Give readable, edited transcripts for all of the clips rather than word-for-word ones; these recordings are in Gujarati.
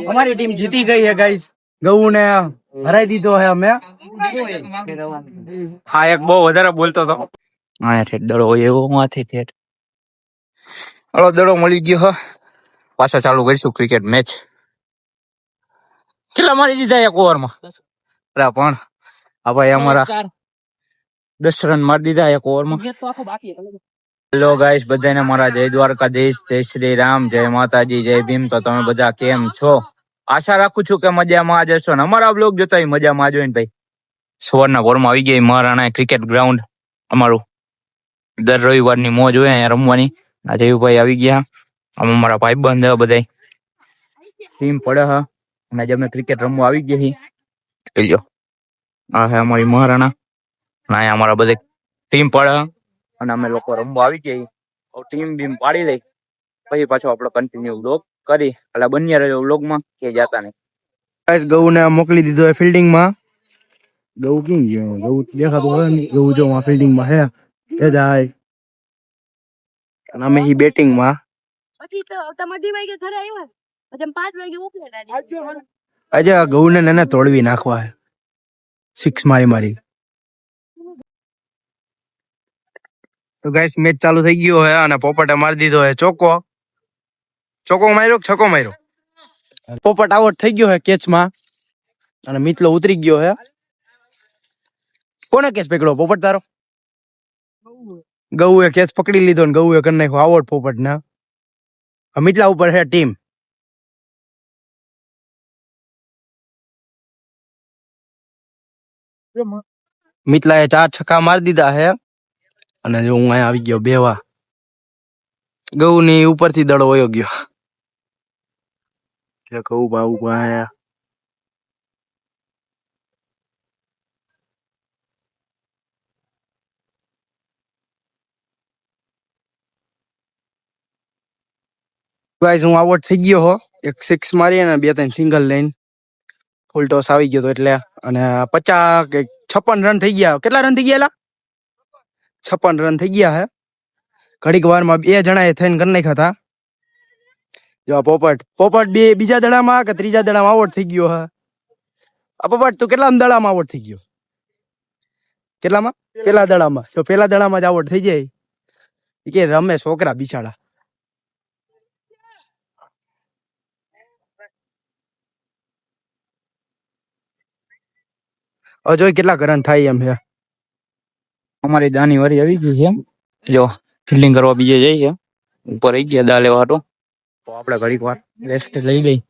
हमारी टीम जीती गई है गाइस। गऊ ने हराई દીધો है અમે। હા એક બહુ વધારે બોલતો હતો હા ઠેઠ દડો હોય એવો માંથી ઠેઠ હલો દડો મળી ગયો હ પાછા ચાલુ કરીશું ક્રિકેટ મેચ કેટલા મારી દીધા એક ઓવરમાં પણ આ ભાઈ અમારા 10 રન મારી દીધા એક ઓવરમાં હેલો ગાઈસ બધાને મારા જય દ્વારકાધીશ જય શ્રી રામ જય માતાજી જય ભીમ તો તમે બધા કેમ છો આશા રાખું છું કે મજામાં જ હશો ને અમારા બ્લોગ જોતા હોય મજામાં જ હોય ને ભાઈ સવારના પોરમાં આવી ગયા મહારાણા ક્રિકેટ ગ્રાઉન્ડ અમારું દર રવિવારની મોજ હોય અહીંયા રમવાની આ દેવભાઈ આવી ગયા આમ અમારા ભાઈ બંધ બધા ટીમ પડે હ અને આજે અમે ક્રિકેટ રમવા આવી ગયા છીએ જો આ હે અમારી મહારાણા અને અહીંયા અમારા બધા ટીમ પડે અને અમે લોકો રમવા આવી ગયા ટીમ બીમ પાડી લઈ પછી પાછો આપણે કન્ટિન્યુ વ્લોગ કરી એટલે બન્યા રહ્યો વ્લોગમાં કે જાતા નહીં गाइस गऊ ने मोकली દીધો है ફિલ્ડિંગ માં। ગऊ કેમ ગયો? ગऊ દેખાતો હોય ને ગऊ જો આ ફિલ્ડિંગ માં હે એ જાય અને અમે હી બેટિંગ માં પછી તો તમારી વાગે ઘરે આવ્યા પછી 5 વાગે ઉપલે આજે ગऊ ને નને તોડવી નાખવા હે 6 મારી મારી તો ગાઈસ મેચ ચાલુ થઈ ગયો હે અને પોપટે મારી દીધો હે ચોકો માર્યો છકો માર્યો પોપટ આઉટ થઈ ગયો હે કેચ માં અને મિતલો ઉતરી ગયો હે કોને કેચ પકડ્યો પોપટ તારો ગૌએ કેચ પકડી લીધો ને ગૌએ કરી નાખ્યો આઉટ પોપટ ને મિતલા ઉપર હે ટીમ મિતલાએ 4 છક્કા મારી દીધા હે અને જો હું અહીંયા આવી ગયો બેવા ગૌ ની ઉપરથી દડો વયો ગયો કે ગૌ બાઉ આયા ગાઈસ હું આઉટ થઈ ગયો હો એક 6 મારી અને 2-3 સિંગલ લઈને ફૂલ ટોસ આવી ગયો તો એટલે અને 50 કે 56 રન થઈ ગયા કેટલા રન થઈ ગયા 56 રન થઈ ગયા હે ઘડીક વારમાં બે જણાએ થઈને કરી નાખ્યા હતા જો પોપટ બે બીજા દડામાં કે ત્રીજા દડામાં આઉટ થઈ ગયો હે આ પોપટ તું કેટલા દડામાં આઉટ થઈ ગયો કેટલામાં પેલા દડામાં જો પેલા દડામાં જ આઉટ થઈ જાય કે રમે છોકરા બિચારા અજોય કેટલા રન થાય એમ હે અમારી દાની વારી આવી ગઈ છે જો ફિલ્ડિંગ કરવા બીજે જઈએ ઉપર આવી ગયા દા લેવા તો આપણે ઘડીક વાર રેસ્ટ લઈ લઈ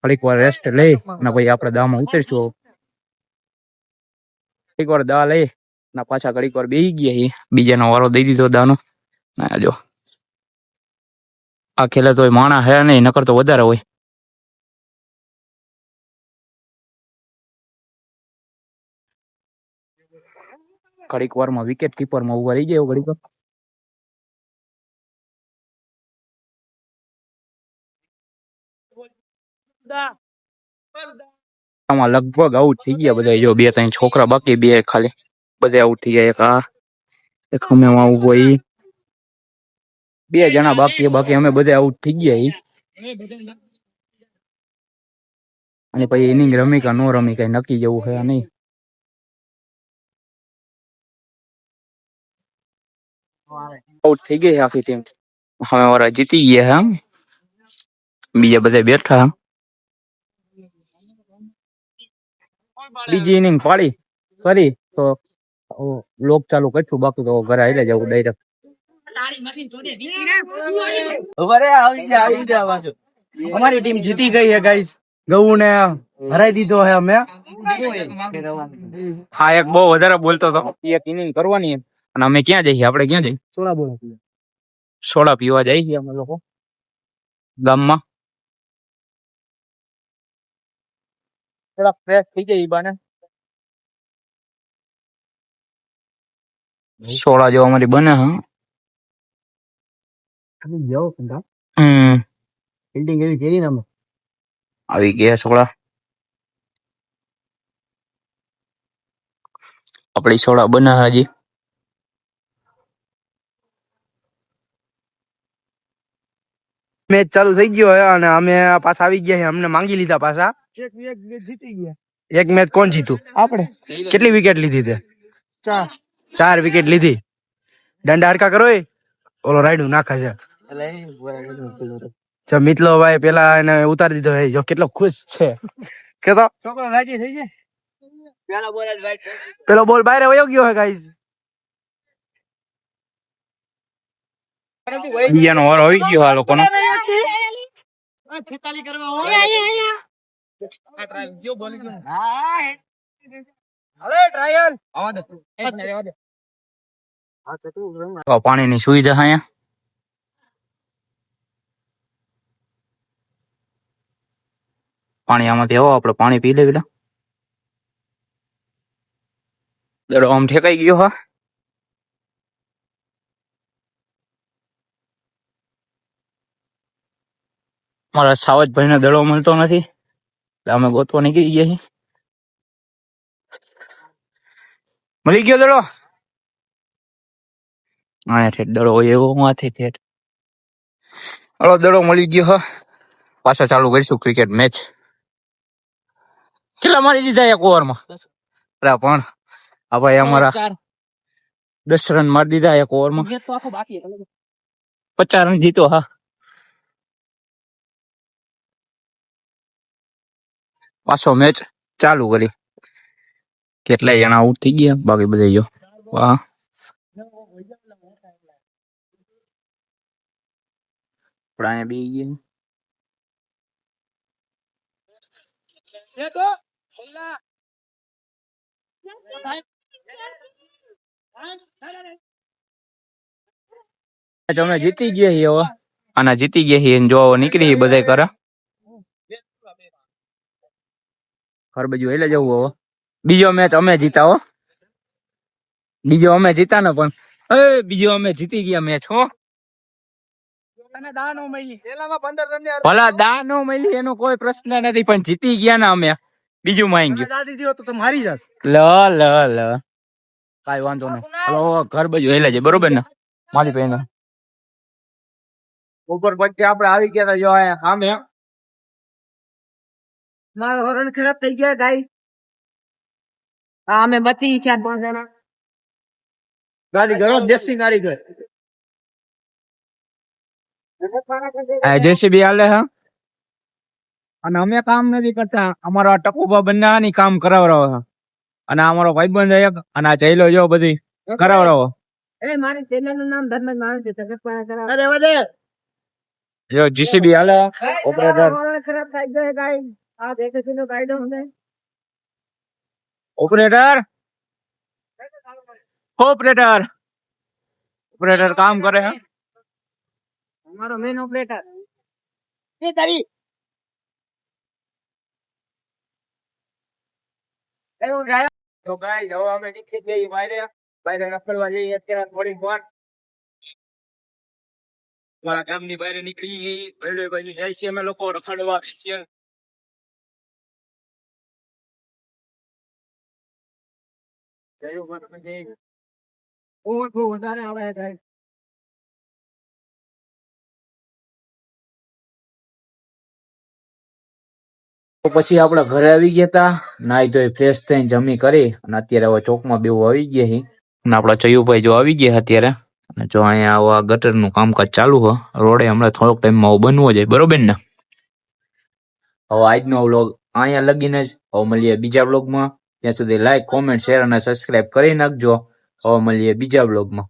ઘડીક વાર રેસ્ટ લઈ અને પછી આપણે દામાં ઉતરીશું એક વાર દા લઈ ના પાછા ઘડીક વાર બેસી ગયા બીજાનો વારો દઈ દીધો દાનો જો આ ખેલે તો માણા હે નહીં નકર તો વધારે હોય ઘડીક વારમાં વિકેટ કીપર માં ઉભા રહી જાય ઘડીક આમાં લગભગ આઉટ થઈ ગયા બધા જો 2-3 છોકરા બાકી બે ખાલી બધે આઉટ થઈ ગયા એક આ એક અમે ઉભો ઈ 2 જણા બાકી અમે બધા આઉટ થઈ ગયા અને પછી ઇનિંગ રમી કા નો રમી કઈ નક્કી જેવું છે નહીં આઉટ થઈ ગઈ આખી ટીમ હવે વાળા જીતી ગયા હે બીજા બધા બેઠા બીજી ઇનિંગ પાડી ફરી તો લોક ચાલુ કરશું બાકી તો ઘરે આવીને જવું ડાયરેક્ટ हमारी टीम जीती गई है गाइस गऊ ने हराई દીધો है અમે હા એક બહુ વધારે બોલતો હતો એક ઇનિંગ કરવાની અને અમે ક્યાં જઈએ આપણે ક્યાં જઈએ સોડા પીવા જઈએ અમે લોકો ગામમાં થોડા ફ્રેશ થઈ જાય બાને સોડા જો અમારી બને હા ફિલ્ડિંગ એવી કરી ને અમે આવી ગયા સોડા આપડી સોડા બને હજી મેચ ચાલુ થઈ ગયો હે અને અમે પાછા આવી ગયા છે. અમને માંગી લીધા પાછા. એક મેચ કોણ જીતું? આપણે. કેટલી વિકેટ લીધી તે? 4 વિકેટ લીધી. દંડા હરકા કરો. ઓલો રાયડું નાખે છે. જો મિતલો ભાઈ પેલા એને ઉતારી દીધો હે. જો કેટલો ખુશ છે કેતો છોકરો રાજી થઈ જાય. પેલો બોલ બહાર વયો ગયો હે ગાઈઝ. બીજાનો ઓવર આવી ગયો આ લોકોનો. પાણીની સુવિધા અહીંયા. પાણી આમાંથી આવો આપણે પાણી પી લે પેલા. દડો આમ ઠેકાઈ ગયો હા. મારા સાવજભાઈ ને દડો મળતો નથી એટલે અમે ગોતવા નીકળી ગયા છીએ. મળી ગયો દડો. હા ઠેઠ દડો હોય એવો માંથી ઠેઠ. હલો દડો મળી ગયો હા. પાછા ચાલુ કરીશું ક્રિકેટ મેચ. કેટલા મારી દીધા એક ઓવરમાં? પણ આ ભાઈ અમારા 10 રન મારી દીધા એક ઓવરમાં. 50 રન જીતો હા. પાછો મેચ ચાલુ કરી. કેટલાય જણા આઉટ થઈ ગયા બાકી બધા જો વાહ. આપણે બી ગયા. અમે જીતી ગયા છીએ હવે. આના જીતી ગયા છીએ જો નીકળી બધા કરે ઘર બાજુ એટલે જવું હવે. બીજો મેચ અમે જીતા હો. બીજો અમે જીતા ને પણ બીજો અમે જીતી ગયા મેચ હો. ભલા દા નો મળી એનો કોઈ પ્રશ્ન નથી પણ જીતી ગયા ને અમે. બીજું માંગ ગયું તો મારી જાત. લ કાઈ વાંધો નહીં. હલો ઘર બાજુ હેલા છે બરોબર ને મારી પહેલા ઉપર પછી આપણે આવી ગયા જો આમે મારો હરણ ખરાબ થઈ ગયા ગાઈ. હા અમે બતી 4-5 જણા ગાડી ઘરો દેશી કારીગર જેસીબી હાલે હા. અને અમે કામ નથી કરતા અમારા ટકુબા બંને કામ કરાવરાવો છે. અને અમારો ભાઈબંધ એક અને આ જઈલો જો બધી કરાવરાવો. એ મારી ચેનલ નું નામ ધર્મેશ માણસ છે તકપણા કરાવ. અરે વધે જો જીસીબી હાલે ઓપરેટર ખરાબ થઈ ગયો ગાઈ. આ દેખે છે નો ગાઈડો હમે ઓપરેટર ઓપરેટર કામ કરે હે. અમારો મેન ઓપરેટર એ તારી એવું જાય. તો ગાઈ હવે અમે નીકળી ગઈ બહાર રખડવા જઈએ અત્યારે થોડી વાર. મારા ગામની બહાર નીકળી ભેડે બાજુ જાય છે અમે લોકો રખડવા છીએ. વધારે આવે ગાઈ. તો પછી આપડે ઘરે આવી ગયા તા નાઈ ધોઈ ફ્રેશ થઈને જમી કરી અને અત્યારે હવે ચોકમાં બેવું આવી ગયા છીએ. અને આપડા ચયુભાઈ જો આવી ગયા અત્યારે અને જો અહીંયા આવા ગટર નું કામકાજ ચાલુ છે. રોડે હમણાં થોડોક ટાઈમમાં બનવો જાય બરોબર ને. હવે આજનો વ્લોગ અહીંયા લગીને જ. હવે મળીએ બીજા વ્લોગમાં. ત્યાં સુધી લાઈક કોમેન્ટ શેર અને સબસ્ક્રાઇબ કરી નાખજો. હવે મળીએ બીજા વ્લોગમાં.